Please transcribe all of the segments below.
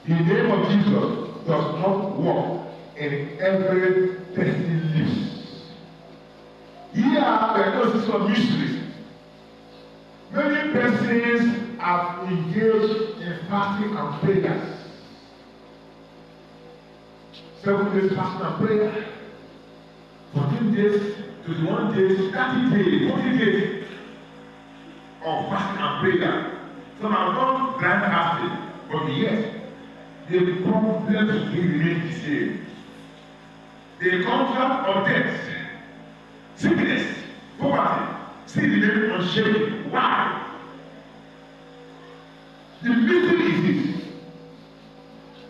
The name of Jesus does not work in every person's lips. Here we are going to see some mysteries. Many persons have engaged in fasting and prayers. 7 days fasting and prayer, 14 days, 21 days, 30 days, 40 days of fasting and prayer. Some have done grand fasting, but yet the problem remains the same. The contract of death, sickness, poverty still remain unshaken. Why? The mystery is this: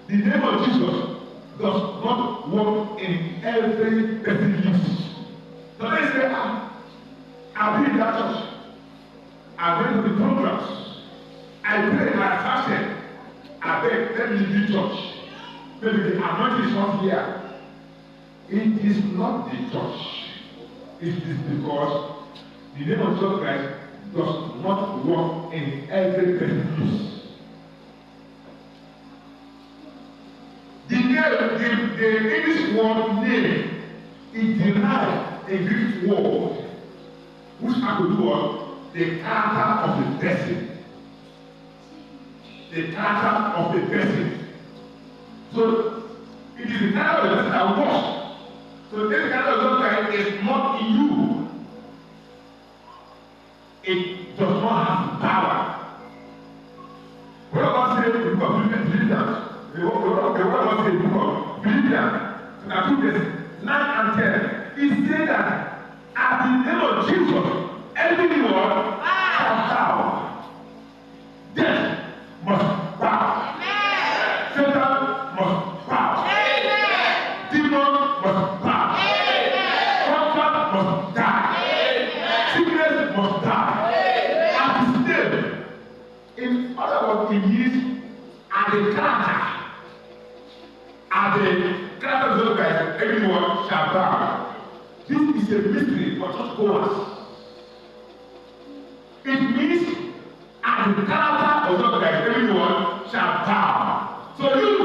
the name of Jesus does not work in every person's lips. So they say, I've been in that church. I went to the programs. I prayed, I fasted. I beg, let me leave the church. Maybe the anointing is not here. It is not the church. It is because the name of Jesus Christ does not work in every person's lips. The English word name is derived a Greek word which has to do with the character of the person. The character of the person. So it is the character of the person that works. So this character of God is not in you. It does not have power. What about saying the book of Philippians? The word was in the book of Philippians, chapter 2, 9 and 10. He said that at the name of Jesus, every knee shall bow. Death must bow. Amen. Satan must bow. Amen. Demon must bow. Amen. Contract must die. Amen. Sickness must die. Amen. At his name, in other words, it means at the character. At the character of Christ, everyone shall bow. This is a mystery for churchgoers. It means at the character of Christ, everyone shall bow. So you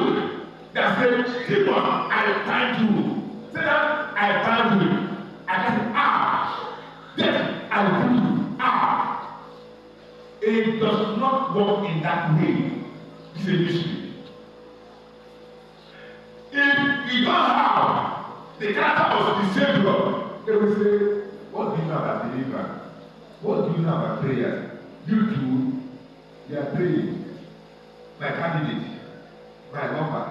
that say, demon, I bind you. Say that I bind you. I can say, then I bind you. It does not work in that way. It's a mystery. If you don't have the character of the Savior, they will say, what do you know about deliverance? What do you know about prayer? You too, you are praying. My candidate, my lover,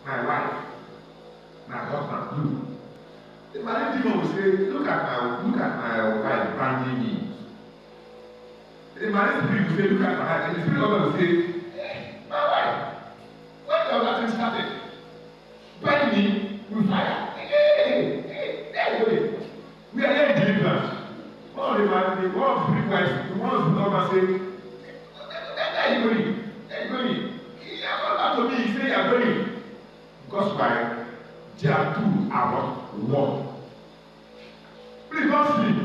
my wife, my husband, you. The married demon will say, look at my wife branding me. The married spirit will say, look at my wife. And the spirit will say, hey, my wife. When the other thing started, burn me with fire. Hey, we are here in deliverance. One of the midwives, the one of the government say, where are you going? He has come back to me, he say you are going. Because why? There are two are not one. Please don't sleep.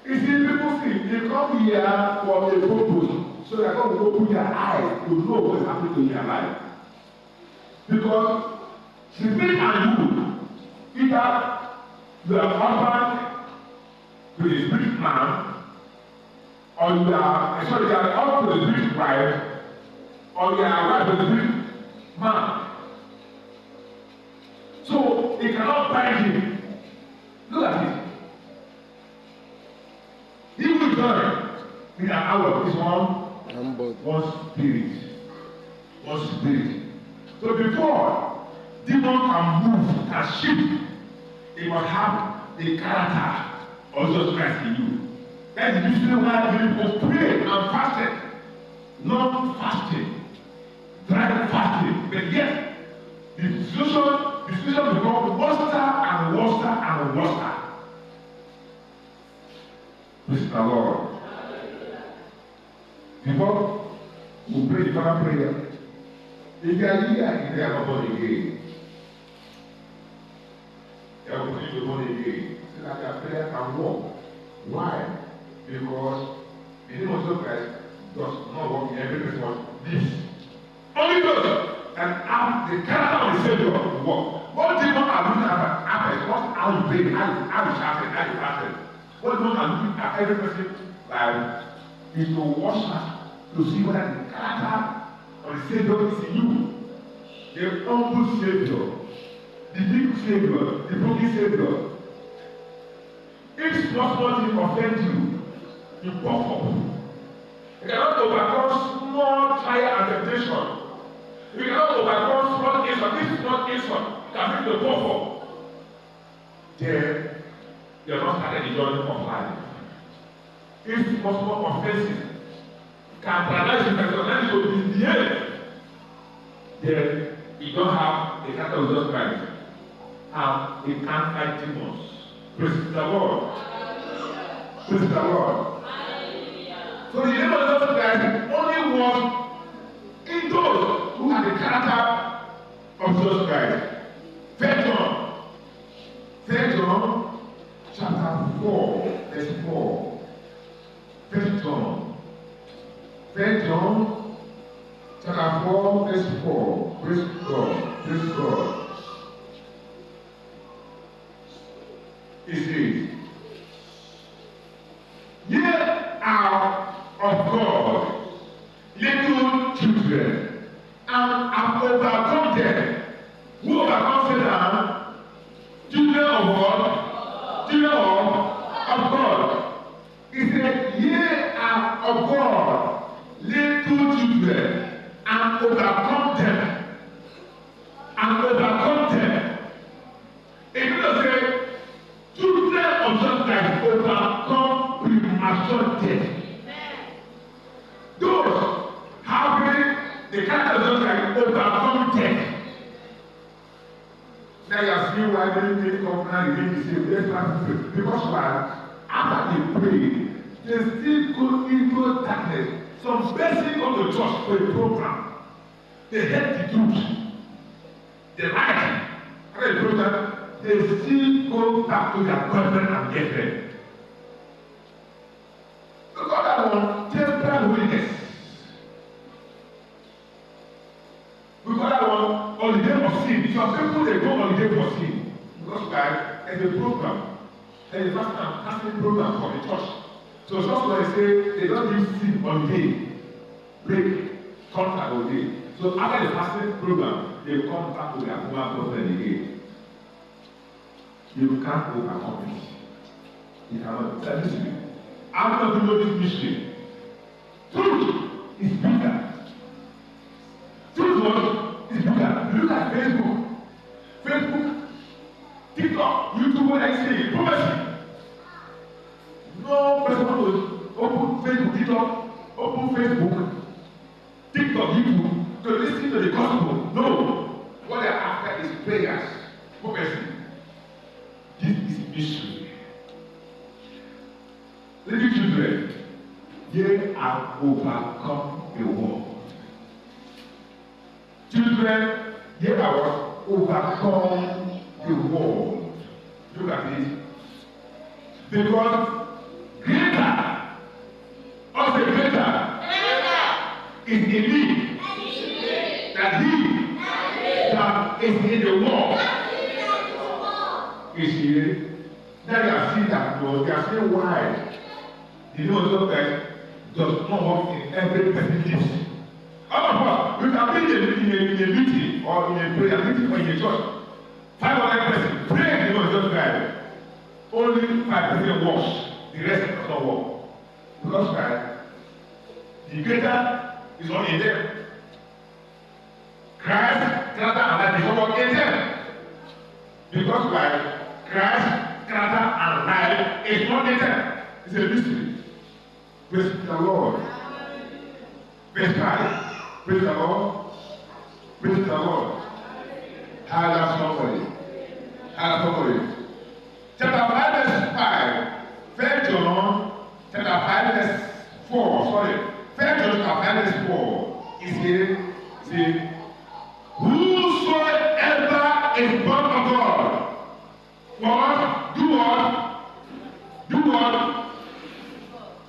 You see, people sleep. They come here for a purpose. So they are going to open their eyes to know what is happening in their life. Because the thing and you, either you are husband to the spirit man, or you are up to the spirit wife, or you are wife to the spirit man. So they cannot bind him. Look at it. He will join in an hour. This one spirit. One spirit. So before demon can move, can shift, it must have the character of Jesus Christ in you. That is the reason why people pray and fasted. Not fasting, dry fasting, but yet the situation becomes worse and worse and worse. Praise the Lord. Before we pray the final prayer, if you are here and you are not born again, you are going to be born again, so that your prayer can work. Why? Because the name of Jesus Christ does not work in every person's lips. Only those that have the character of the Savior will work. What demons are looking at what how you pray, how you shout, how you fasted. What demons are looking at every person is to watch out to see whether the character of the Savior is in you. The humble Savior, the big Savior, the broken Savior. If small thing offend you, you pop up. You cannot overcome small trial and temptation. You cannot overcome small insult. This small insult can make the pop up. Then you are not started the journey of life. If small offenses can paralyze you, can paralyze you to misbehave, then you don't have a character of Jesus Christ. And you can't fight demons. Praise the Lord. Praise the Lord. So the name of Jesus Christ only was in those who have the character of Jesus Christ. 1 John chapter 4, verse 4. 1 John chapter 4, verse 4. Praise God. Praise God. It says, "Ye are of God, little children, and have overcome them." Who overcome Satan? Children of God. Children of God. He said, "Ye are of God, little children, and overcome them." And overcome them. It doesn't say, children of Jesus Christ overcome premature death. Those having the character of Jesus Christ overcome death. Now you are seeing why many people come remain the same. Let's practice. Because why? After they pray, they still go into darkness. Some person come to church for a program. They hate the truth. They lie. After the program, they still go back to their boyfriend and girlfriend. Look at that one, temporal holiness. We call that one holiday of sin. Some people they go holiday for sin. Because there's a program. There's a fasting program for the church. So some people say they don't give sin holiday, break, contract holiday. So after the fasting program, they come back to their former boyfriend again. You can't overcome it. You cannot. Listen, I'm not doing this mystery. Truth is bigger. Truth is bigger. Look at Facebook. Facebook, TikTok, YouTube, what I say, prophecy. No person will open Facebook, TikTok, open Facebook, TikTok, YouTube to listen to the gospel. No. What they're after is prayers, prophecy. This is mystery. Little children, ye have overcome the world. Children, ye have overcome the world. Look at this. Because greater, also greater, is in me than he that is in the world. Is here. Now you are seeing that God, you are seeing why the name of Jesus does not work in every person's lips. How about you can be in a meeting or in a prayer meeting or in a church. 500 persons pray the name of Jesus Christ. Only 5% works. The rest does not work. Because the greater is only in them. Christ, character, and life is not working in them. Because Christ, character, and life is not in them. It's a mystery. Praise the Lord. Verse 5. Praise the Lord. Praise the Lord. Hallelujah, somebody. Hallelujah. Chapter 5, verse 5. 1 John, chapter 5, verse 4. Sorry. 1 John, chapter 5, verse 4. Is here. See. Whosoever is born of God. What? Do what? Do what?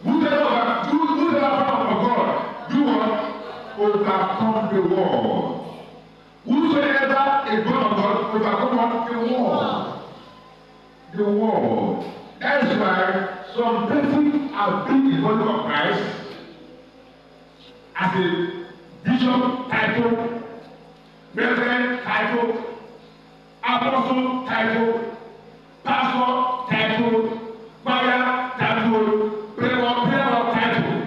Whosoever born of God. Do what? overcome the world. Whosoever is born of God overcome the world. The world. That is why some people have been in the body of Christ as a bishop title, reverend title, apostle title, pastor title, choir title, prayer title.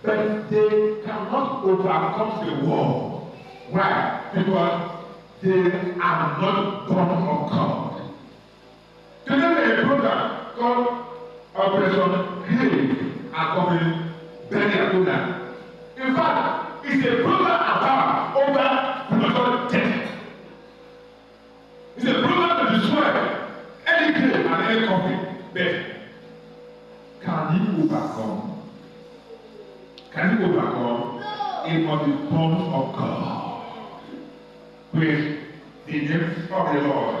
But they cannot overcome the world. Why? Because they are not born of God. Today there is a program called Operation Grave According Burial. In fact, it's a program about over premature death. It's a program to destroy any grave and any coffin. But can you overcome? Can you overcome? It must be born of God. With the name of the Lord.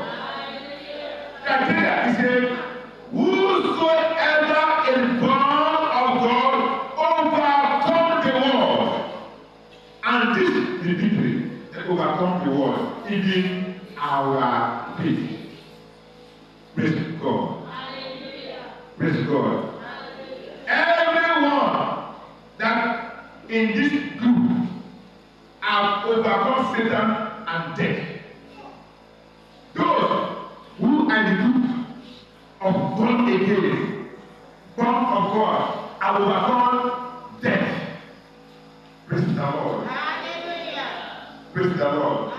Criteria is saying, whosoever is born of God overcome the world. And this is the victory that overcome the world, even our faith. Praise God. Praise God. Everyone that in this group have overcome Satan and death. Those who are the group of born again, born of God, have overcome death. Praise the Lord. Hallelujah. Praise the Lord.